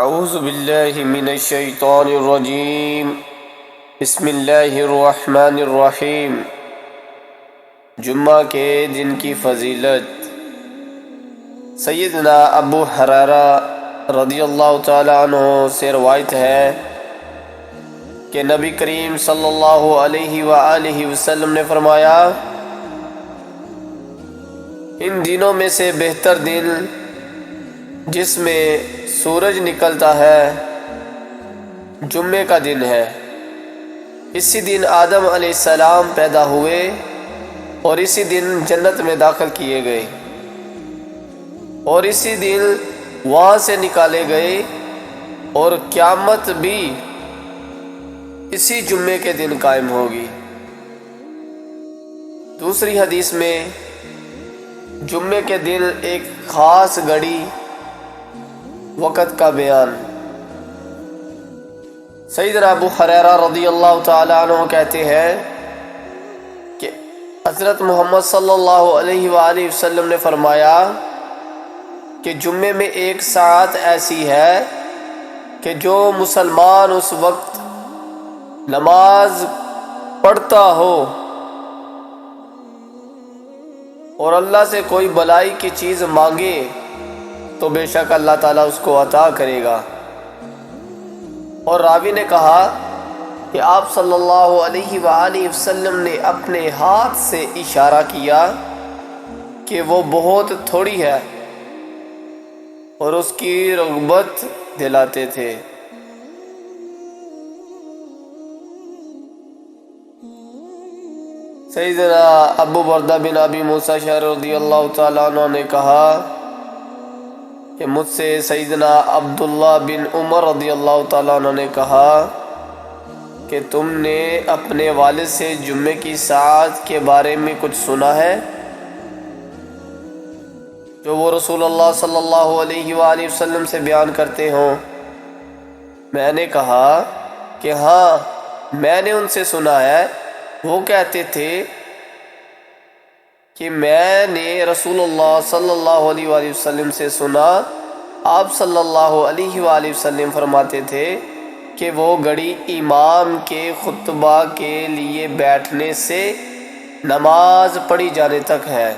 اعوذ باللہ من الشیطان الرجیم بسم اللہ الرحمن الرحیم۔ جمعہ کے دن کی فضیلت۔ سیدنا ابو ہریرہ رضی اللہ تعالی عنہ سے روایت ہے کہ نبی کریم صلی اللہ علیہ وآلہ وسلم نے فرمایا، ان دنوں میں سے بہتر دن جس میں سورج نکلتا ہے جمعے کا دن ہے۔ اسی دن آدم علیہ السلام پیدا ہوئے اور اسی دن جنت میں داخل کیے گئے اور اسی دن وہاں سے نکالے گئے، اور قیامت بھی اسی جمعے کے دن قائم ہوگی۔ دوسری حدیث میں جمعے کے دن ایک خاص گھڑی وقت کا بیان۔ سیدنا ابو ہریرہ رضی اللہ تعالی عنہ کہتے ہیں کہ حضرت محمد صلی اللہ علیہ وآلہ وسلم نے فرمایا کہ جمعے میں ایک ساعت ایسی ہے کہ جو مسلمان اس وقت نماز پڑھتا ہو اور اللہ سے کوئی بھلائی کی چیز مانگے تو بے شک اللہ تعالیٰ اس کو عطا کرے گا۔ اور راوی نے کہا کہ آپ صلی اللہ علیہ وآلہ وسلم نے اپنے ہاتھ سے اشارہ کیا کہ وہ بہت تھوڑی ہے، اور اس کی رغبت دلاتے تھے۔ سیدنا ابو بردہ بن ابی موسیٰ اشعری رضی اللہ تعالیٰ عنہ نے کہا کہ مجھ سے سیدنا عبداللہ بن عمر رضی اللہ تعالیٰ عنہ نے کہا کہ تم نے اپنے والد سے جمعے کی ساعت کے بارے میں کچھ سنا ہے جو وہ رسول اللہ صلی اللہ علیہ وآلہ وسلم سے بیان کرتے ہوں؟ میں نے کہا کہ ہاں، میں نے ان سے سنا ہے۔ وہ کہتے تھے کہ میں نے رسول اللہ صلی اللہ علیہ وآلہ وسلم سے سنا، آپ صلی اللہ علیہ وآلہ وسلم فرماتے تھے کہ وہ گھڑی امام کے خطبہ کے لیے بیٹھنے سے نماز پڑھی جانے تک ہے۔